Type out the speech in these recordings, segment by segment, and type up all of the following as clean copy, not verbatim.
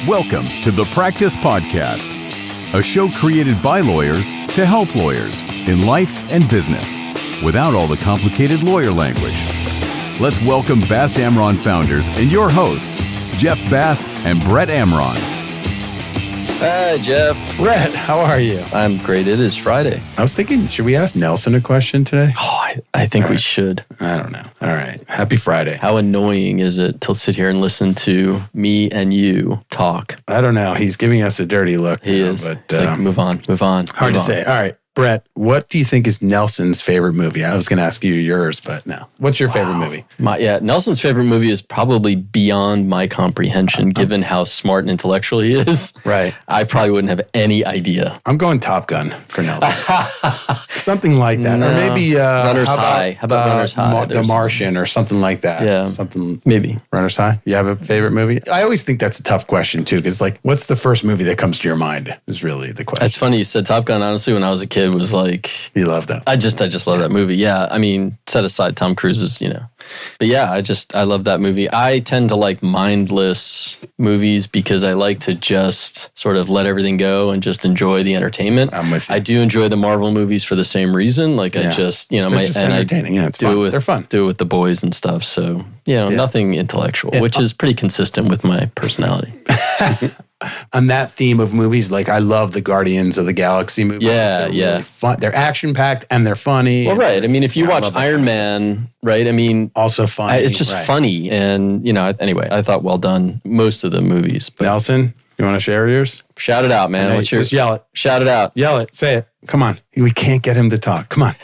Welcome to the Practice Podcast, a show created by lawyers to help lawyers in life and business without all the complicated lawyer language. Let's welcome Bast Amron founders and your hosts, Jeff Bast and Brett Amron. Hi, Jeff. Brett, how are you? I'm great. It is Friday. I was thinking, should we ask Nelson a question today? Oh, I think we should. I don't know. All right. Happy Friday. How annoying is it to sit here and listen to me and you talk? I don't know. He's giving us a dirty look. He is. But, it's like, move on. Hard to say. All right. Brett, what do you think is Nelson's favorite movie? I was going to ask you yours, but no. What's your favorite movie? Nelson's favorite movie is probably beyond my comprehension, given how smart and intellectual he is. Right. I probably wouldn't have any idea. I'm going Top Gun for Nelson. Something like that. No. Or maybe... Runner's High. How about Runner's High? The Martian or something like that. Yeah. Maybe. Runner's High? You have a favorite movie? I always think that's a tough question, too, because like, what's the first movie that comes to your mind is really the question. It's funny you said Top Gun. Honestly, when I was a kid, was like... You love that. I just love that movie. Yeah. I mean, set aside Tom Cruise's, But yeah, I love that movie. I tend to like mindless movies because I like to just sort of let everything go and just enjoy the entertainment. I'm with you. I do enjoy the Marvel movies for the same reason. Like I just, They're just entertaining. Yeah, it's fun. They're fun. Do it with the boys and stuff. So, nothing intellectual, which is pretty consistent with my personality. On that theme of movies, like I love the Guardians of the Galaxy movies. Yeah, they're really fun. They're action-packed and they're funny. Well, right. I mean, if you watch Iron Man, right? I mean... Also funny. It's just funny. And, anyway, I thought well done most of the movies. But Nelson, you want to share yours? Shout it out, man. What's yours? Just yell it. Shout it out. Yell it. Say it. Come on. We can't get him to talk. Come on.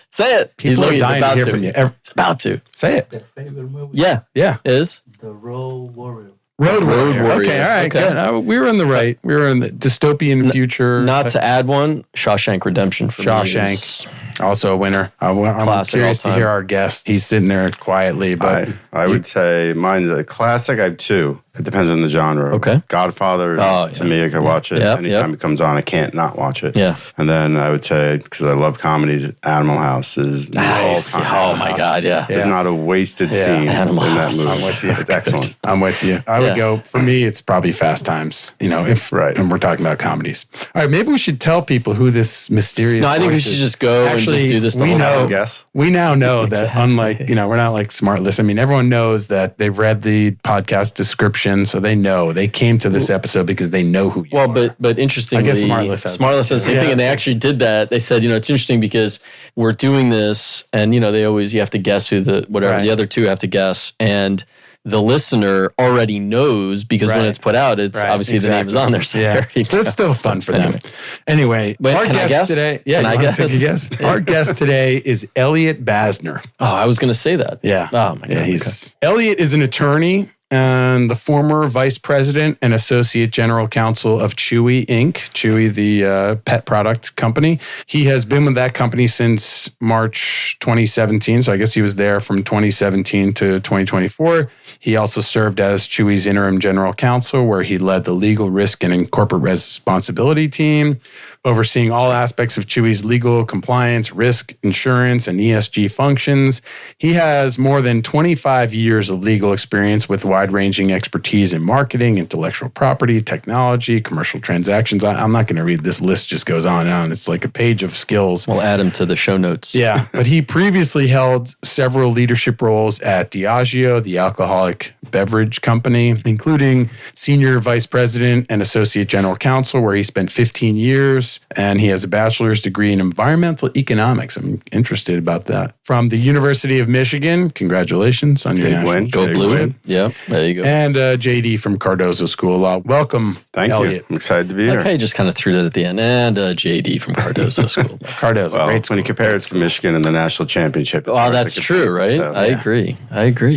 Say it. People are dying to hear from you. He's about to. Say it. Their favorite movie? Yeah. It is? The Road Warrior. Road Warrior. Warrior. Okay, all right, good. We were in the right. We were in the dystopian future. Not to add one, Shawshank Redemption for me. Shawshank. Also a winner. I'm curious to hear our guest. He's sitting there quietly, but... I would say mine's a classic. I have two. It depends on the genre. Okay. Godfather, to me, I could watch it. Anytime it comes on, I can't not watch it. Yeah. And then I would say, because I love comedies, Animal House is nice. Oh, my God, yeah. There's not a wasted scene Animal in that House. movie. I'm with you. It's excellent. I'm with you. I would go, for me, it's probably Fast Times, and we're talking about comedies. All right, maybe we should tell people who this mysterious No, I think we should just go and just do this the whole time. Guess. We now know that unlike, we're not like smart listeners. I mean, everyone knows that they've read the podcast description, so they know. They came to this episode because they know who you are. But interestingly, I guess Smartless has the same thing, and they actually did that. They said, it's interesting because we're doing this, and, they always, you have to guess who the other two have to guess, and the listener already knows because when it's put out, it's obviously the name is on there. So that's still fun for them. Anyway, our guest today. Yeah, can I guess? Take a guess? Our guest today is Elliot Basner. Oh, I was going to say that. Yeah. Oh my God. Elliot is an attorney and the former vice president and associate general counsel of Chewy Inc., Chewy, the pet product company. He has been with that company since March 2017, so I guess he was there from 2017 to 2024. He also served as Chewy's interim general counsel, where he led the legal risk and corporate responsibility team, overseeing all aspects of Chewy's legal, compliance, risk, insurance, and ESG functions. He has more than 25 years of legal experience with wide-ranging expertise in marketing, intellectual property, technology, commercial transactions. I'm not going to read this list, just goes on and on. It's like a page of skills. We'll add them to the show notes. Yeah, but he previously held several leadership roles at Diageo, the alcoholic beverage company, including senior vice president and associate general counsel, where he spent 15 years. And he has a bachelor's degree in environmental economics. I'm interested about that. From the University of Michigan. Congratulations on your national win. Go Blue. Yeah, there you go. And JD from Cardozo School of Law. Welcome, Thank Elliot. you. I'm excited to be here. Okay, you just kind of threw that at the end. And JD from Cardozo School. Cardozo, well, great school. when you compare it to Michigan and the national championship. Well, that's true, right? So, I agree.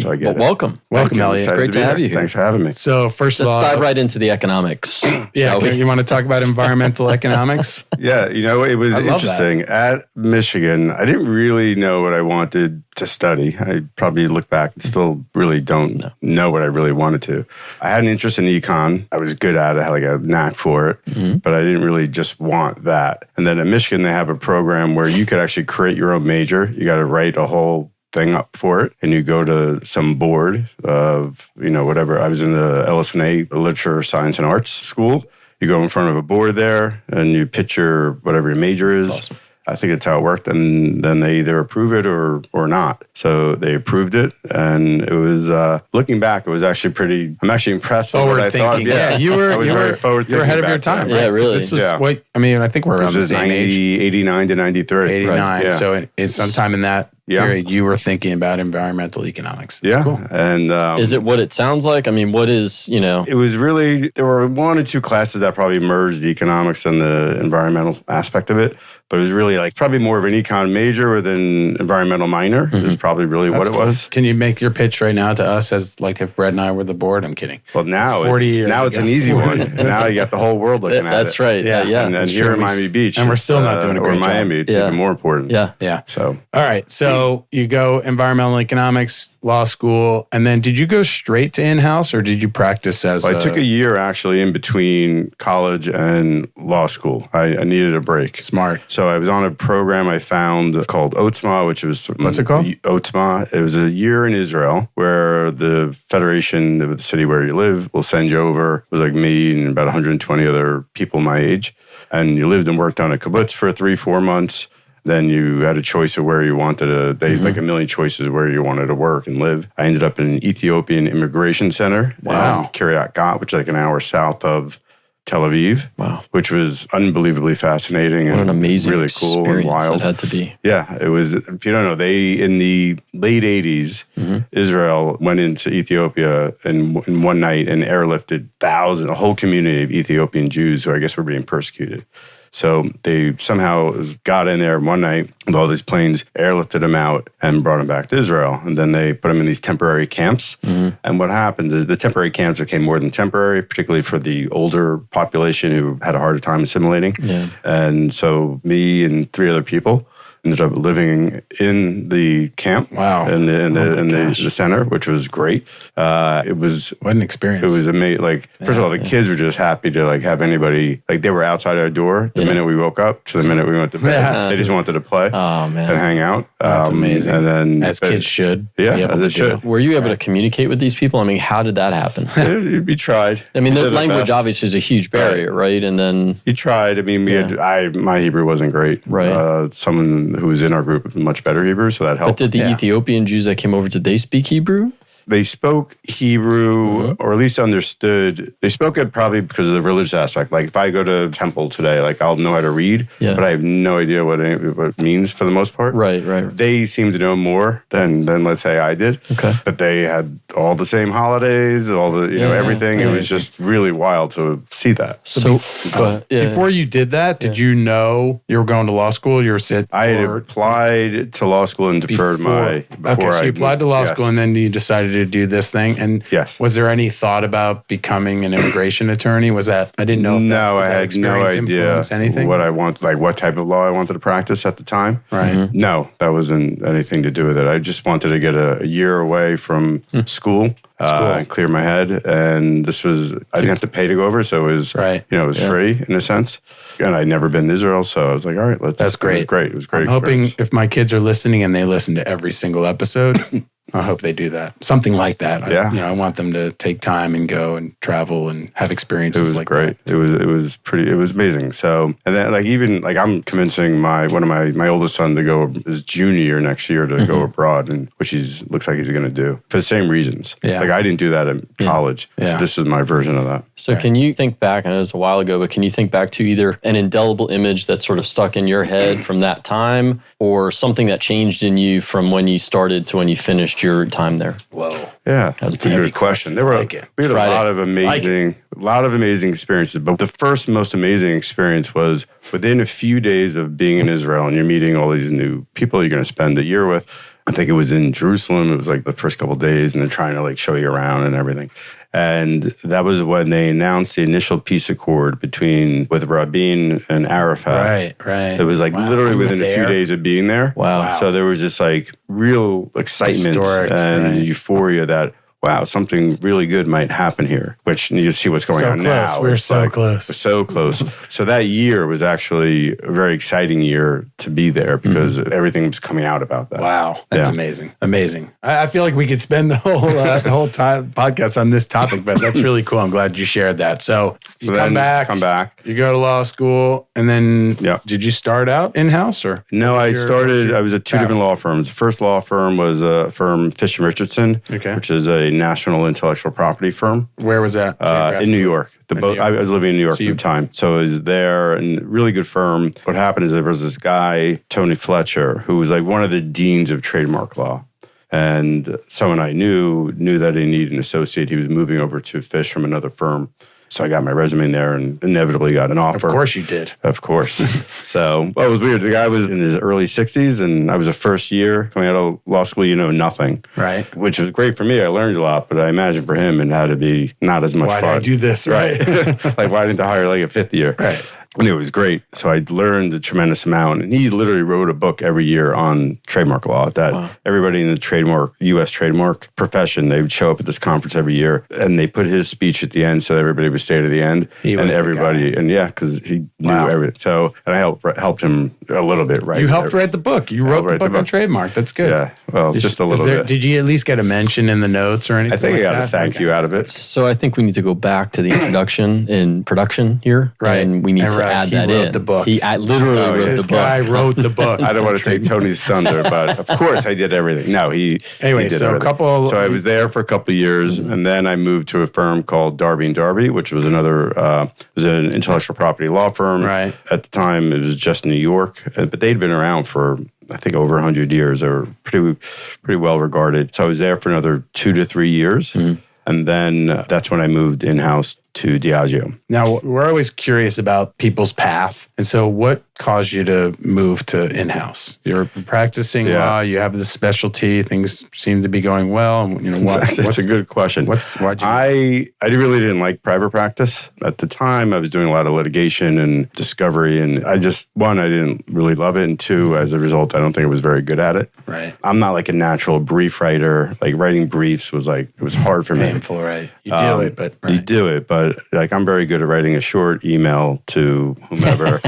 So I get it. welcome. Welcome, Elliot. Excited Great to have you here. Thanks for having me. So first of all, let's dive right into the economics. Yeah, you want to talk about environmental economics? Yeah, it was interesting. At Michigan, I didn't really know what I wanted to study. I probably look back and still really don't know what I really wanted to. I had an interest in econ. I was good at it. I had like a knack for it, but I didn't really just want that. And then at Michigan, they have a program where you could actually create your own major. You got to write a whole thing up for it, and you go to some board of, whatever. I was in the LS&A, Literature, Science, and Arts School. You go in front of a board there, and you pitch whatever your major is. That's awesome. I think it's how it worked, and then they either approve it or not. So they approved it, and it was looking back, it was actually I'm actually impressed with what I thought. Yeah, you were ahead of your time. Right? Yeah, really. This was I think we're around the same age. 89 to 93. 89. Right. Yeah. So it's sometime in that period you were thinking about environmental economics. That's cool. And is it what it sounds like? I mean, what is, It was really, there were 1 or 2 classes that probably merged the economics and the environmental aspect of it. But it was really probably more of an econ major with an environmental minor is probably really what it was. Can you make your pitch right now to us as if Brett and I were the board? I'm kidding. Well, now it's an easy one. Now you got the whole world looking at it. That's right. Yeah. And here in Miami Beach. And we're still not doing a great job. Or Miami, it's even more important. Yeah. So. All right. So you go environmental economics, law school, and then did you go straight to in-house or did you practice as I took a year actually in between college and law school. I needed a break. Smart. So I was on a program I found called OTSMA, which was... What's it called? OTSMA. It was a year in Israel where the federation of the city where you live will send you over. It was like me and about 120 other people my age. And you lived and worked on a kibbutz for 3-4 months. Then you had a choice of where you wanted to, like a million choices where you wanted to work and live. I ended up in an Ethiopian immigration center. Wow. In Kiryat Gat, which is like an hour south of Tel Aviv. Wow. Which was unbelievably fascinating. What an amazing really cool and wild. It had to be. Yeah, it was. If you don't know, in the late 80s, Israel went into Ethiopia in one night and airlifted a whole community of Ethiopian Jews who I guess were being persecuted. So they somehow got in there one night with all these planes, airlifted them out and brought them back to Israel. And then they put them in these temporary camps. And what happens is the temporary camps became more than temporary, particularly for the older population who had a harder time assimilating. Yeah. And so me and 3 other people ended up living in the camp. Wow. In the center, which was great. It was... What an experience. It was amazing. First of all, the kids were just happy to have anybody... they were outside our door the minute we woke up to the minute we went to bed. Yes. They just wanted to play and hang out. That's amazing. And then... As kids should. Yeah, as they should. Were you able to communicate with these people? I mean, how did that happen? We tried. I mean, the language obviously is a huge barrier, right? And then... You tried. I mean, my Hebrew wasn't great. Right. Someone who was in our group with much better Hebrew, so that helped. But did the Ethiopian Jews that came over, did they speak Hebrew? They spoke Hebrew, or at least understood. They spoke it probably because of the religious aspect. If I go to temple today, I'll know how to read, but I have no idea what it means for the most part. Right. They seem to know more than let's say I did. Okay. But they had all the same holidays, all the everything. It was just really wild to see that. So before you did that, did you know you were going to law school? I had applied to law school and deferred so you applied to law school and then you decided to do this thing. And was there any thought about becoming an immigration attorney? Was that, I didn't know if I had no idea anything? What I want, what type of law I wanted to practice at the time. Right. No, that wasn't anything to do with it. I just wanted to get a year away from school. And clear my head. And I didn't have to pay to go over. So it was, it was free in a sense. And I'd never been to Israel. So I was like, all right, That's great. It was great. It was great. I'm hoping if my kids are listening and they listen to every single episode, I hope they do that. Something like that. Yeah. I want them to take time and go and travel and have experiences like great. that. It was amazing. So, and then I'm convincing one of my oldest son to go his junior year next year to go abroad, and which looks like he's going to do for the same reasons. Yeah. I didn't do that in college. Yeah. So this is my version of that. So can you think back, I know it's a while ago, but can you think back to either an indelible image that sort of stuck in your head from that time or something that changed in you from when you started to when you finished your time there? Whoa. Yeah, that's a good question. We had a lot of amazing experiences, but the first most amazing experience was within a few days of being in Israel, and you're meeting all these new people you're going to spend a year with. I think it was in Jerusalem. It was the first couple of days, and they're trying to show you around and everything. And that was when they announced the initial peace accord with Rabin and Arafat. Right. It was literally within a few days of being there. Wow. So there was this real excitement and euphoria that, wow, something really good might happen here, which you see what's going on now. We're so close. We're so close. So that year was actually a very exciting year to be there because everything was coming out about that. Wow. That's amazing. Amazing. I feel like we could spend the whole time podcast on this topic, but that's really cool. I'm glad you shared that. So you come back, you go to law school, and then did you start out in-house or? No, I was at two different law firms. The first law firm was a firm, Fish & Richardson, which is a national intellectual property firm. Where was that? In New York. I was living in New York at the time. So I was there, and really good firm. What happened is there was this guy, Tony Fletcher, who was like one of the deans of trademark law. And someone I knew that he needed an associate. He was moving over to Fish from another firm. So I got my resume in there and inevitably got an offer. Of course you did. Of course. So, well, it was weird. The guy was in his early 60s and I was a first year coming out of law school, nothing. Right. Which was great for me. I learned a lot, but I imagine for him it had to be not as much fun. Why did I do this? Right. Like, why didn't I hire like a fifth year? Right. And it was great. So I learned a tremendous amount. And he literally wrote a book every year on trademark law that everybody in the U.S. trademark profession, they would show up at this conference every year. And they put his speech at the end so everybody would stay to the end. Because he knew everything. So, and I helped him a little bit, right? You helped write the book. You wrote the book on trademark. That's good. Yeah. Well, just a little bit. Did you at least get a mention in the notes or anything? I think I got a thank you out of it. So I think we need to go back to the introduction in production here. Right. And we need to add that in. The book. He literally wrote the book. This guy wrote the book. I don't want to take Tony's thunder, but of course I did everything. No, he did everything. So I was there for a couple of years, and then I moved to a firm called Darby & Darby, which was an intellectual property law firm. Right. At the time, it was just New York, but they'd been around for, I think, over 100 years. They were pretty well regarded. So I was there for another 2 to 3 years. And then that's when I moved in-house to Diageo. Now, we're always curious about people's path. And so what caused you to move to in-house? You're practicing law, you have the specialty, things seem to be going well. It's a good question. I really didn't like private practice. At the time, I was doing a lot of litigation and discovery, and I didn't really love it, and two, as a result, I don't think I was very good at it. Right. I'm not like a natural brief writer. Like writing briefs was hard for me. Painful, right? You do it, but... Right. You do it, but like I'm very good at writing a short email to whomever,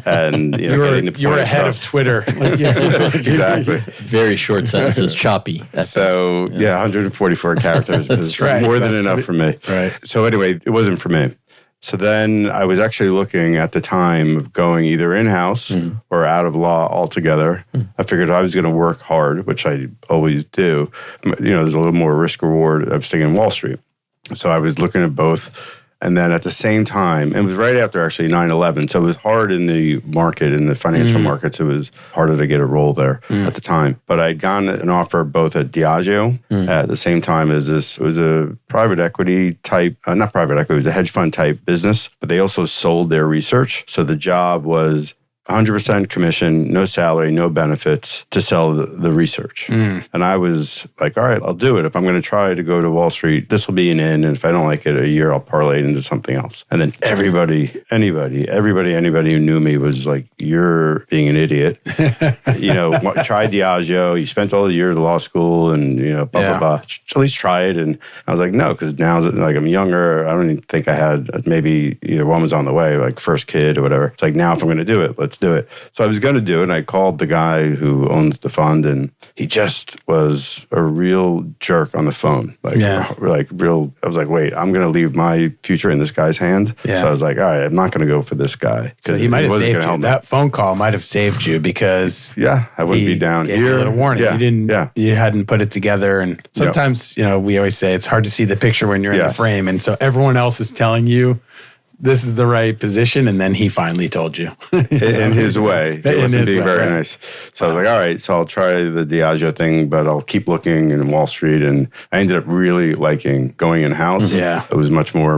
and you were ahead of Twitter. Exactly. Very short sentences, choppy. 144 characters. That's more than enough for me. Right. So anyway, it wasn't for me. So then I was actually looking at the time of going either in-house or out of law altogether. I figured I was going to work hard, which I always do. There's a little more risk reward of staying in Wall Street. So I was looking at both. And then at the same time, it was right after actually 9/11. So it was hard in the market, in the financial markets. It was harder to get a role there at the time. But I'd gotten an offer both at Diageo at the same time as this. It was a private equity type, not private equity, it was a hedge fund type business. But they also sold their research. So the job was 100% commission, no salary, no benefits to sell the research. And I was like, all right, I'll do it. If I'm going to try to go to Wall Street, this will be an in. And if I don't like it a year, I'll parlay it into something else. And then anybody who knew me was like, you're being an idiot. Try Diageo. You spent all the years of law school and, blah, blah. At least try it. And I was like, no, because now like I'm younger. I don't even think I had, maybe either one was on the way, like first kid or whatever. It's like, now if I'm going to do it, let's do it. So I was going to do it, and I called the guy who owns the fund, and he just was a real jerk on the phone. Real. I was like, wait, I'm going to leave my future in this guy's hands. Yeah. So I was like, all right, I'm not going to go for this guy. So he might have saved you. That phone call might have saved you because I wouldn't be down gave here. You a little warning. Yeah. You hadn't put it together, and sometimes we always say it's hard to see the picture when you're in the frame, and so everyone else is telling you this is the right position, and then he finally told you. In his way. He wasn't being very nice. So I was like, all right, so I'll try the Diageo thing, but I'll keep looking in Wall Street. And I ended up really liking going in-house. Yeah. It was much more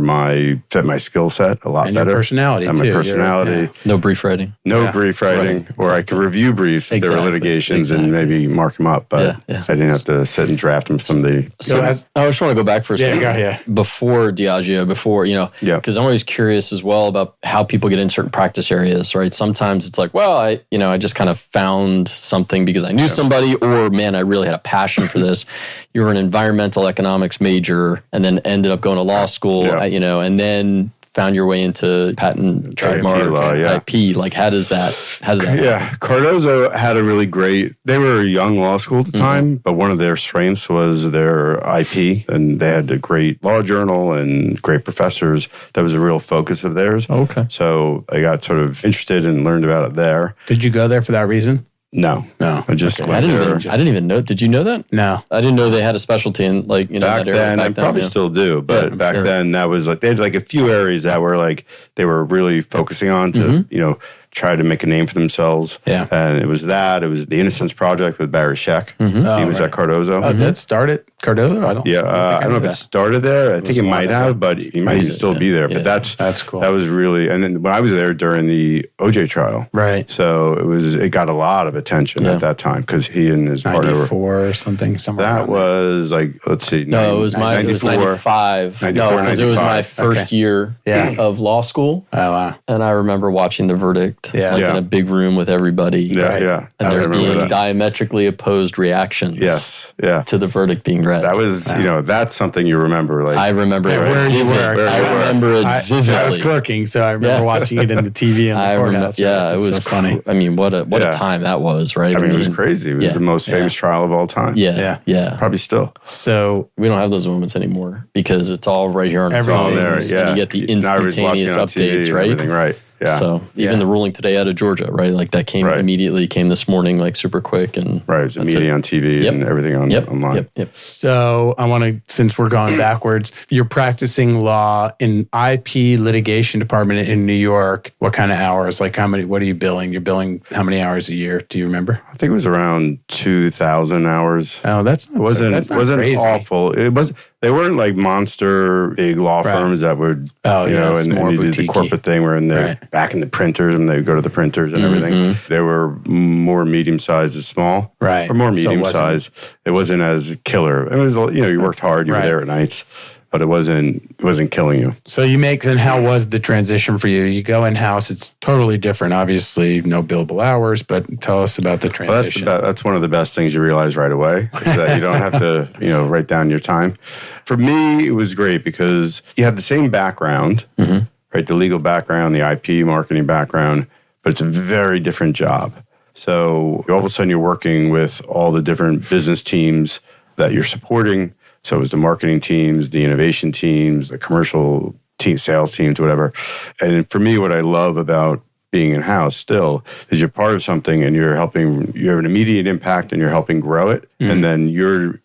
fit my skill set a lot and better. Your personality, and too. my personality. No brief writing. No brief writing. Right. Or I could review briefs if there were litigations and maybe mark them up. But I didn't have to sit and draft them from the... So I just want to go back for a second. Yeah. Before Diageo, because I'm always curious curious as well about how people get in certain practice areas, right? Sometimes it's like, well, I just kind of found something because I knew somebody, or man, I really had a passion for this. You were an environmental economics major and then ended up going to law school, and then found your way into patent, trademark, law, IP. Like, how does that happen? Yeah, Cardozo had a really great, they were a young law school at the time, but one of their strengths was their IP, and they had a great law journal and great professors. That was a real focus of theirs. Okay. So I got sort of interested and learned about it there. Did you go there for that reason? No. I just went I there. didn't even know. Did you know that? No. I didn't know they had a specialty in back then. I probably still do, but back then that was like, they had like a few areas that were like, they were really focusing on to, try to make a name for themselves. Yeah. And it was the Innocence Project with Barry Scheck. He was at Cardozo. Oh, that started Cardozo? I don't know if it started there. I think it might have, but he might still be there. But that's cool. That was really, and then when I was there during the OJ trial. Right. So it got a lot of attention at that time because he and his partner were 94 or something. Somewhere that was like, let's see. No, it was 95. 94, no, because it was my first year of law school. Oh, wow. And I remember watching the verdict. In a big room with everybody. Yeah. And there's being diametrically opposed reactions. Yes. To the verdict being read. That was, that's something you remember. Like I remember it. Where you were. I remember it vividly. I was clerking, so I remember watching it in the TV in the courthouse. It was so funny. I mean, what a time that was, right? I mean, it was crazy. It was the most famous trial of all time. Yeah. Probably still. So we don't have those moments anymore because it's all right here on our phone. There, and you get the instantaneous updates, right? Everything, right. Yeah. So even the ruling today out of Georgia, right? Like that came immediately, came this morning, like super quick. And it was immediately on TV and everything online. Yep. So I want to, since we're going backwards, you're practicing law in IP litigation department in New York. What kind of hours? Like what are you billing? You're billing how many hours a year? Do you remember? I think it was around 2,000 hours. Oh, that's not wasn't crazy. awful. It was. They weren't like monster big law firms that would, and you did the corporate thing where in there back in the printers and they would go to the printers and everything. They were more medium sized to small, or more medium sized. It wasn't as killer. It was, you worked hard. You were there at nights, but it wasn't killing you. So and how was the transition for you? You go in house. It's totally different. Obviously, no billable hours, but tell us about the transition. Well, that's one of the best things you realize right away is that you don't have to, write down your time. For me, it was great because you have the same background, right? The legal background, the IP marketing background, but it's a very different job. So all of a sudden you're working with all the different business teams that you're supporting. So it was the marketing teams, the innovation teams, the commercial teams, sales teams, whatever. And for me, what I love about being in-house still is you're part of something and you have an immediate impact and you're helping grow it. And then your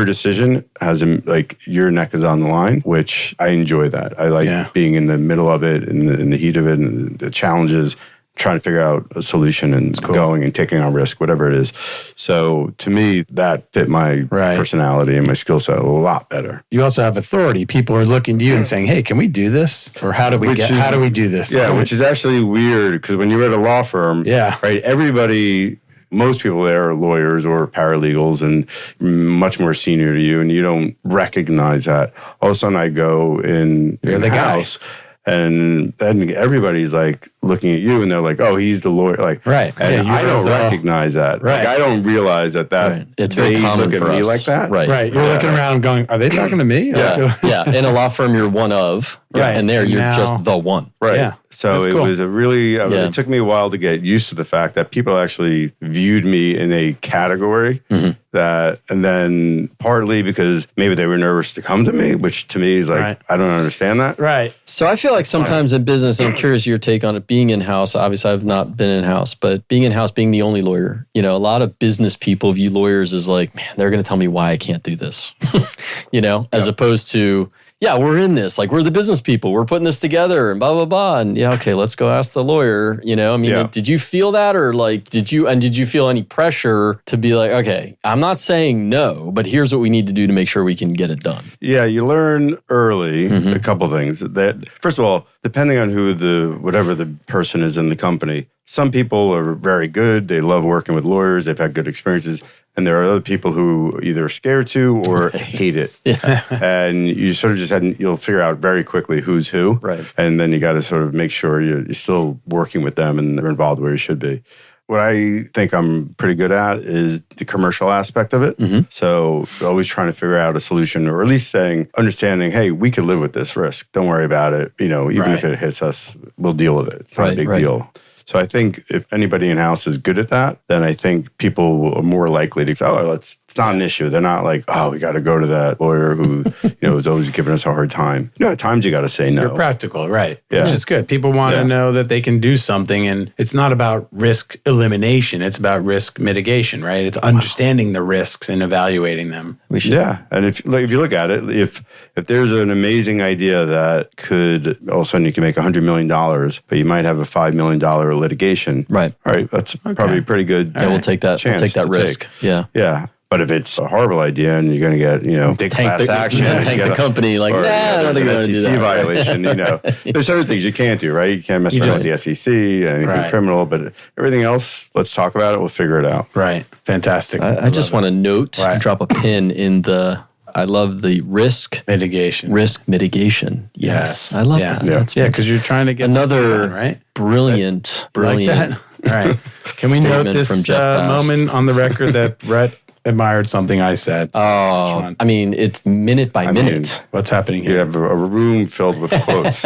decision has, like, your neck is on the line, which I enjoy that. I like being in the middle of it, in the heat of it, and the challenges, trying to figure out a solution and going and taking on risk, whatever it is. So to me, that fit my personality and my skill set a lot better. You also have authority. People are looking to you and saying, "Hey, can we do this? Or how do we do this?" Yeah, which is actually weird because when you're at a law firm, right, most people there are lawyers or paralegals and much more senior to you, and you don't recognize that. All of a sudden I go in the house. And then everybody's like looking at you and they're like, "Oh, he's the lawyer." Like, and I don't recognize that. Like, I don't realize that it's very common look at for me us. like that. Right. You're looking around going, "Are they talking to me?" Yeah. In a law firm, you're one of, and there you're just the one. Right. Yeah. So it was a really, it took me a while to get used to the fact that people actually viewed me in a category that, and then partly because maybe they were nervous to come to me, which to me is like, I don't understand that. Right. So I feel like sometimes in business, and I'm curious your take on it, being in-house, obviously I've not been in-house, but being in-house, being the only lawyer, a lot of business people view lawyers as like, man, they're going to tell me why I can't do this, as opposed to, we're in this. Like, we're the business people. We're putting this together and blah, blah, blah. And okay, let's go ask the lawyer. Did you feel that? Or like, did you feel any pressure to be like, okay, I'm not saying no, but here's what we need to do to make sure we can get it done? Yeah, you learn early a couple things. That, first of all, depending on whatever the person is in the company, some people are very good. They love working with lawyers. They've had good experiences. And there are other people who either are scared to or hate it. Yeah. And you sort of just you'll figure out very quickly who's who. Right. And then you got to sort of make sure you're still working with them and they're involved where you should be. What I think I'm pretty good at is the commercial aspect of it. Mm-hmm. So always trying to figure out a solution, or at least understanding, hey, we could live with this risk. Don't worry about it. Even if it hits us, we'll deal with it. It's not a big deal. So I think if anybody in-house is good at that, then I think people are more likely to, it's not an issue. They're not like, we got to go to that lawyer who, is always giving us a hard time. At times you got to say no. You're practical, right? Yeah. Which is good. People want to know that they can do something, and it's not about risk elimination. It's about risk mitigation, right? It's understanding the risks and evaluating them. Yeah. And if you look at it, if there's an amazing idea that could, all of a sudden you can make $100 million, but you might have a $5 million litigation. Right. All right. That's probably pretty good. Yeah, we'll take that. We'll take that risk. Yeah. Yeah. But if it's a horrible idea and you're going to get, class action. Tank the company, like, I don't think I'm going to do that. SEC violation, There's certain things you can't do, right? You can't mess around with the SEC, anything criminal, but everything else, let's talk about it. We'll figure it out. Right. Fantastic. I just want to note, drop a pin in I love the risk mitigation. Risk mitigation. Yes. I love that. Yeah, because you're trying to get another done, right? Brilliant. Like that? All right. Can we note this moment on the record that Brett admired something I said? It's minute by minute. What's happening here? You have a room filled with quotes.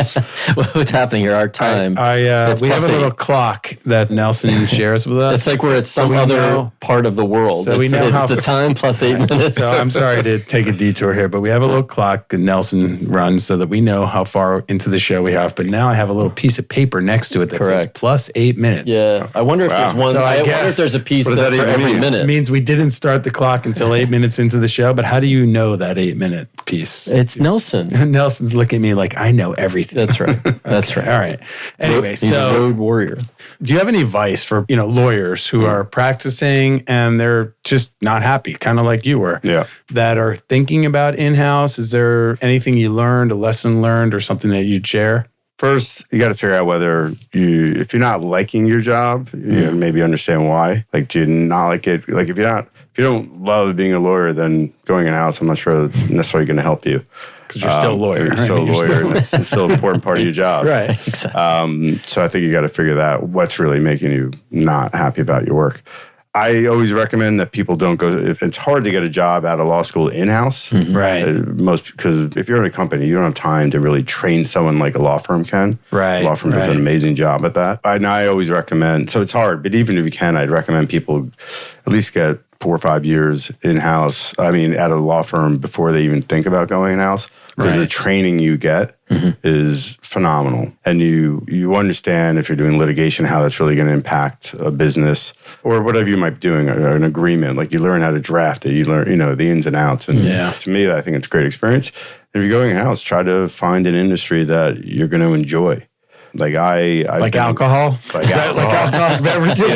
What's happening here? Our time. We have a little clock that Nelson shares with us. It's like we're at some other part of the world. So we know how the time plus 8 minutes. So I'm sorry to take a detour here, but we have a little clock that Nelson runs so that we know how far into the show we have. But now I have a little piece of paper next to it that says plus 8 minutes. Yeah. I wonder if there's one. So I wonder if there's a piece that for every minute. It means we didn't start the clock until 8 minutes into the show, but how do you know that 8 minute piece? It's Nelson. Nelson's looking at me like I know everything. That's right. That's right. All right. Anyway, He's a road warrior. Do you have any advice for lawyers who are practicing and they're just not happy, kind of like you were? Yeah. That are thinking about in-house? Is there anything you learned, a lesson learned, or something that you'd share? First, you got to figure out whether if you're not liking your job, you maybe understand why. Like, do you not like it? Like, if you don't love being a lawyer, then going in-house, I'm not sure that's necessarily going to help you. Because you're still a lawyer. You're still a lawyer, and it's still an important part of your job. Right. Exactly. So I think you got to figure that what's really making you not happy about your work. I always recommend that people don't go. If it's hard to get a job out of law school in-house, right? Because if you're in a company, you don't have time to really train someone like a law firm can. Right. A law firm does an amazing job at that. And I always recommend. So it's hard, but even if you can, I'd recommend people at least get 4 or 5 years in-house. At a law firm before they even think about going in-house, because the training you get is phenomenal. And you understand if you're doing litigation, how that's really going to impact a business or whatever you might be doing, an agreement. Like, you learn how to draft it. You learn, the ins and outs. And to me, I think it's a great experience. If you're going in-house, try to find an industry that you're going to enjoy. Like alcohol? Like alcoholic beverages?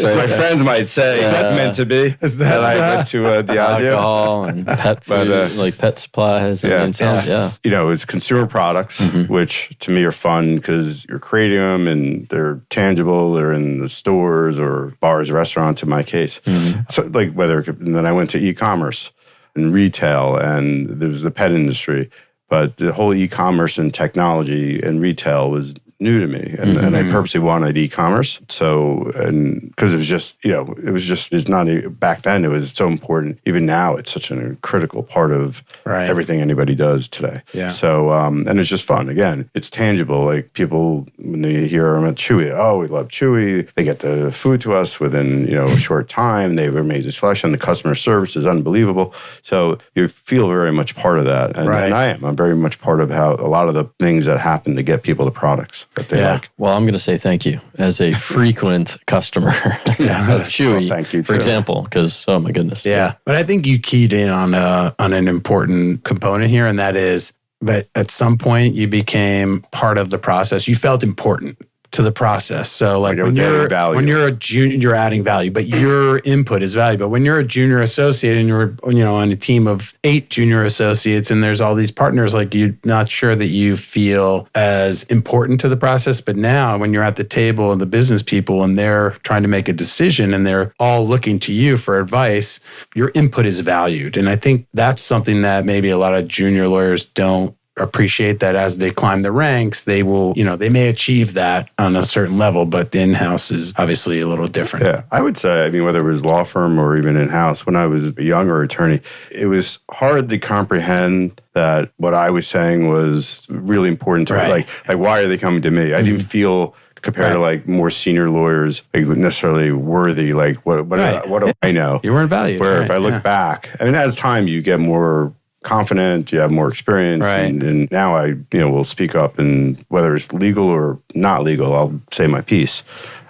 My friends might say that's meant to be. Is that I went to Diageo. Alcohol and pet food, like pet supplies. It's consumer products, which to me are fun because you're creating them and they're tangible. They're in the stores or bars, restaurants in my case. So and then I went to e-commerce and retail, and there was the pet industry. But the whole e-commerce and technology and retail was new to me, and I purposely wanted e-commerce. So, and because it's not back then. It was so important. Even now, it's such a critical part of everything anybody does today. Yeah. So, and it's just fun. Again, it's tangible. Like, people, when they hear I'm at Chewy, we love Chewy. They get the food to us within a short time. They were made the selection. The customer service is unbelievable. So you feel very much part of that, and I am. I'm very much part of how a lot of the things that happen to get people the products that they like. Well, I'm going to say thank you as a frequent customer of Chewy. Well, thank you, for example, because oh my goodness. Yeah, but I think you keyed in on an important component here, and that is that at some point you became part of the process. You felt important. to the process. So like when you're a junior, you're adding value, but your input is valuable. When you're a junior associate and you're on a team of 8 junior associates and there's all these partners, like you're not sure that you feel as important to the process. But now when you're at the table and the business people and they're trying to make a decision and they're all looking to you for advice, your input is valued. And I think that's something that maybe a lot of junior lawyers don't appreciate, that as they climb the ranks, they will, they may achieve that on a certain level, but the in-house is obviously a little different. Yeah, I would say, whether it was law firm or even in-house, when I was a younger attorney, it was hard to comprehend that what I was saying was really important to me. Like why are they coming to me? I didn't feel compared to like more senior lawyers, like necessarily worthy. Like what do I know? You weren't valued. Where if I look back, as time you get more confident, you have more experience, and now I will speak up, and whether it's legal or not legal, I'll say my piece.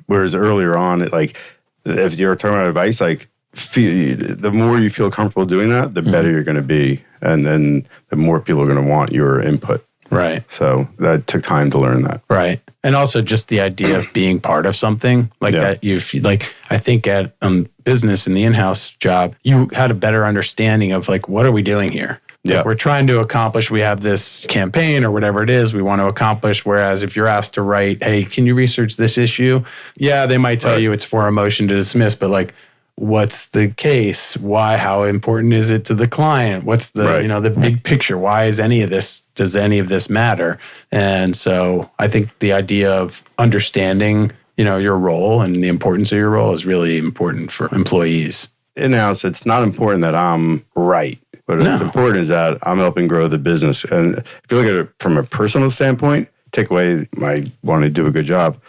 Whereas earlier on, if you're talking about advice, the more you feel comfortable doing that, the better you're going to be, and then the more people are going to want your input. Right. So that took time to learn that. Right. And also just the idea of being part of something that I think at business in the in-house job, you had a better understanding of what are we doing here? Yeah. We're trying to accomplish, we have this campaign or whatever it is we want to accomplish. Whereas if you're asked to write, hey, can you research this issue? Yeah, they might tell you it's for a motion to dismiss, but what's the case? Why? How important is it to the client? What's the the big picture? Why is does any of this matter? And so I think the idea of understanding, your role and the importance of your role is really important for employees. In-house, it's not important that I'm right. But what's important is that I'm helping grow the business. And if you look at it from a personal standpoint, take away my wanting to do a good job,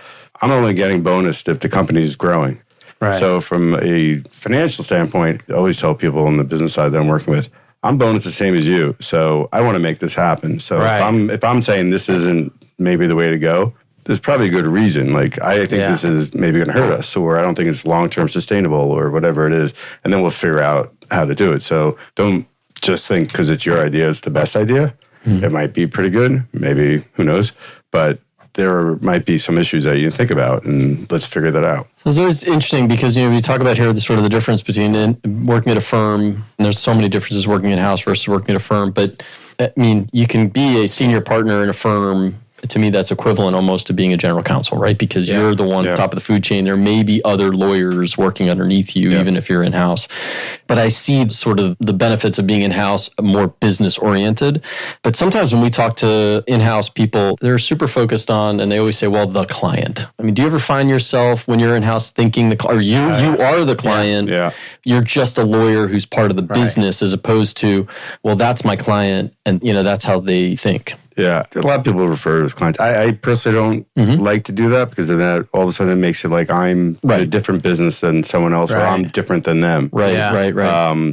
I'm only getting bonused if the company is growing. Right. So from a financial standpoint, I always tell people on the business side that I'm working with, I'm bonus the same as you. So I want to make this happen. So if I'm saying this isn't maybe the way to go, there's probably a good reason. I think this is maybe going to hurt us, or I don't think it's long-term sustainable, or whatever it is. And then we'll figure out how to do it. So don't just think because it's your idea, it's the best idea. It might be pretty good. Maybe, who knows? But there might be some issues that you think about, and let's figure that out. So it's always interesting because, we talk about here the difference between working at a firm, and there's so many differences working in-house versus working at a firm. But, you can be a senior partner in a firm. To me, that's equivalent almost to being a general counsel, right? Because you're the one at the top of the food chain. There may be other lawyers working underneath you, even if you're in-house. But I see sort of the benefits of being in-house more business-oriented. But sometimes when we talk to in-house people, they're super focused on, and they always say, well, the client. Do you ever find yourself when you're in-house thinking you are the client, you're just a lawyer who's part of the business, as opposed to, well, that's my client, and that's how they think. Yeah, a lot of people refer to as clients. I personally don't like to do that, because then that all of a sudden it makes it like I'm in a different business than someone else, or I'm different than them. Right.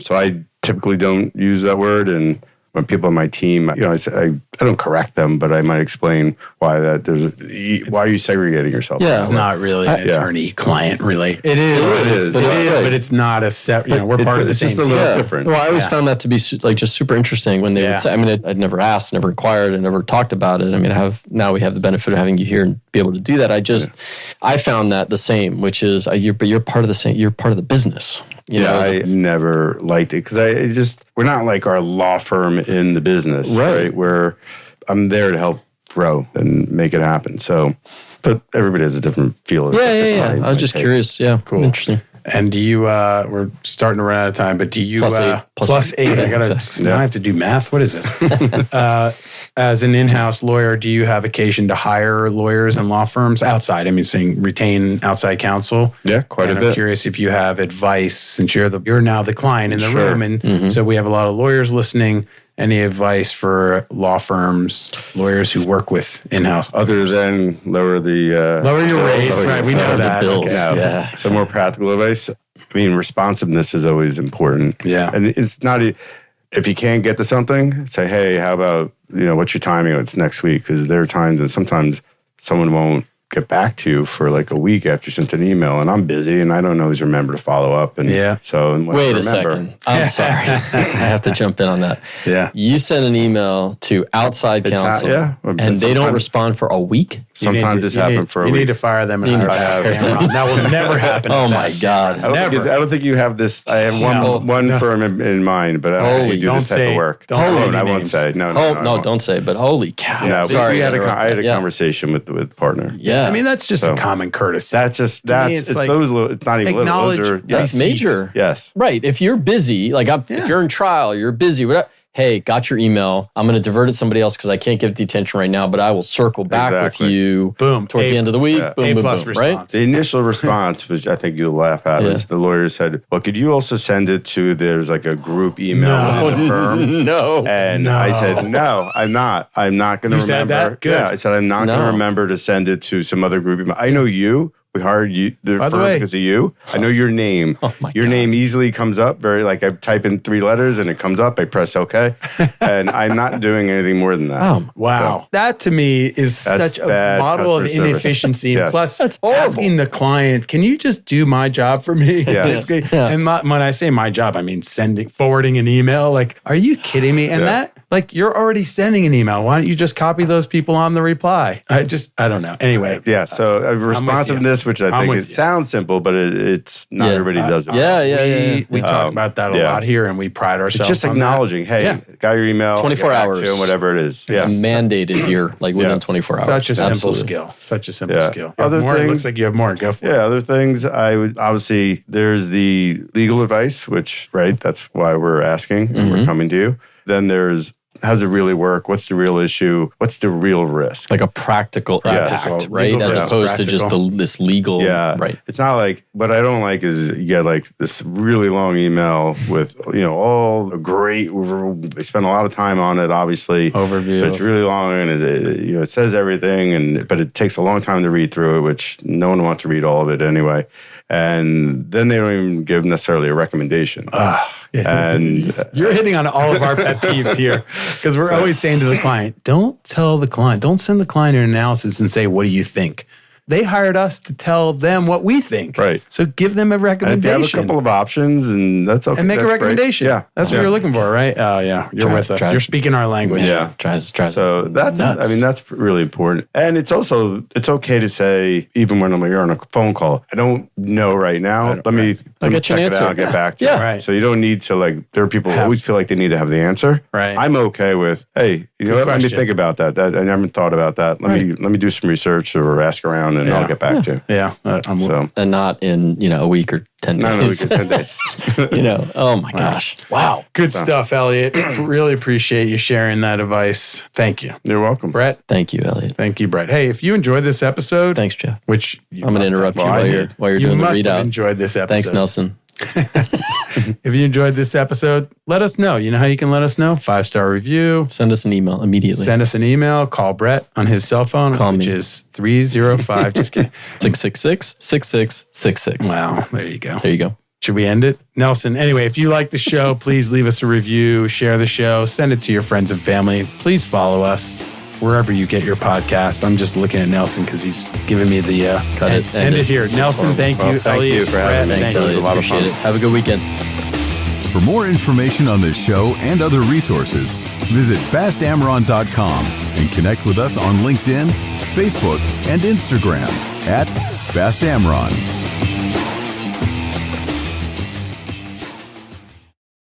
So I typically don't use that word, and when people on my team, I don't correct them, but I might explain why why are you segregating yourself? Yeah, it's not really an attorney-client related. It is, but it's not a separate. We're part of the same team. It's just a little different. Well, I always found that to be just super interesting when they would say. I'd never asked, never inquired, and never talked about it. Now we have the benefit of having you here and be able to do that. I found that the same, which is, you're part of the same. You're part of the business. I never liked it, because we're not like our law firm in the business, right? Where I'm there to help grow and make it happen. So, but everybody has a different feel. Yeah. I was just curious. Yeah, cool. Interesting. And do you, we're starting to run out of time, but do you, plus eight. I have to do math. What is this? As an in-house lawyer, do you have occasion to hire lawyers and law firms outside? Saying retain outside counsel. Yeah, quite a bit. I'm curious if you have advice, since you're now the client in the room. And so we have a lot of lawyers listening. Any advice for law firms, lawyers who work with in-house? Other than lower your rates, right? We know that. Bills. Okay. Some more practical advice. Responsiveness is always important. Yeah. And it's not, if you can't get to something, say, hey, how about, what's your timing? It's next week. Because there are times, and sometimes someone won't get back to you for like a week after you sent an email, and I'm busy and I don't always remember to follow up. And wait a second. I'm sorry. I have to jump in on that. Yeah. You sent an email to outside counsel and they don't respond for a week? sometimes it's happened for a week. You need to fire them and hire Fast Amron. That will never happen. Oh my God. I don't think you have this. I have one firm in mind, but I don't think you do this type of work. I won't say. No, don't say. But holy cow! No, sorry, I had a conversation with the partner. Yeah, I mean that's just a common courtesy. It's not even little. Those are that's major. Yes, right. If you're busy, if you're in trial, you're busy. Whatever. Hey, got your email. I'm going to divert it to somebody else because I can't give it the attention right now, but I will circle back with you towards the end of the week. Boom, boom, boom, right? The initial response, which I think you'll laugh at, is the lawyer said, well, could you also send it to, there's like a group email within the firm? No. And I said, no, I'm not. I'm not going to remember. Said that? Good. Yeah, I said, I'm not going to remember to send it to some other group email. I know you. We hired you because of you. I know your name. Your name easily comes up. I type in 3 letters and it comes up. I press OK. And I'm not doing anything more than that. Oh, wow. So, that to me is such a model of inefficiency. And plus, asking the client, can you just do my job for me? Yes. And when I say my job, I mean forwarding an email. Like, are you kidding me? And you're already sending an email. Why don't you just copy those people on the reply? I don't know. Anyway. Yeah. So responsiveness, which I think sounds simple, but it's not everybody does it. Yeah. We talk about that a lot here, and we pride ourselves it's just on acknowledging, hey, got your email. 24 hours. Whatever it is. It's mandated here, within 24 hours. Such a simple skill. Such a simple skill. Other things, it looks like you have more. Go for it. Yeah, other things, I would obviously, there's the legal advice, which, that's why we're asking and we're coming to you. Then there's, how's it really work? What's the real issue? What's the real risk? Like a practical impact, right? As opposed to just this legal, right? It's not like, what I don't like is you get this really long email with, all great, they spend a lot of time on it, obviously. Overview. But it's really long and it says everything, but it takes a long time to read through it, which no one wants to read all of it anyway. And then they don't even give necessarily a recommendation. And you're hitting on all of our pet peeves here because we're always saying to the client, don't send the client an analysis and say, what do you think? They hired us to tell them what we think. Right. So give them a recommendation. And if you have a couple of options, and that's okay. And make a recommendation. Great. Yeah. That's what you're looking for, right? Oh, yeah. You're with us. You're speaking our language. Yeah. So that's really important. And it's okay to say, even when you're on a phone call, I don't know right now. Let me check it out and get back to you. Right. So you don't need to there are people who always feel like they need to have the answer. Right. I'm okay with, hey, you know what? Let me think about that. I never thought about that. Let me do some research or ask around and I'll get back to you. Yeah. And not in, a week or 10 days. Not in a week or 10 days. Oh my gosh. Wow. Good stuff, Elliot. Really appreciate you sharing that advice. Thank you. You're welcome. Brett. Thank you, Elliot. Thank you, Brett. Hey, if you enjoyed this episode. Thanks, Jeff. Which I'm going to interrupt you while you're doing the readout. You must have enjoyed this episode. Thanks, Nelson. If you enjoyed this episode, let us know. You know how you can let us know? 5-star review. Send us an email immediately. Send us an email. Call Brett on his cell phone, which is 305. Just kidding. 666-6666. Wow. There you go. There you go. Should we end it? Nelson, anyway, if you like the show, please leave us a review, share the show, send it to your friends and family. Please follow us wherever you get your podcast. I'm just looking at Nelson because he's giving me the end it here. Nelson, thank you. Thank you for having me. Thanks, It was a lot of fun. Appreciate it. Have a good weekend. For more information on this show and other resources, visit fastamron.com and connect with us on LinkedIn, Facebook, and Instagram @FastAmron.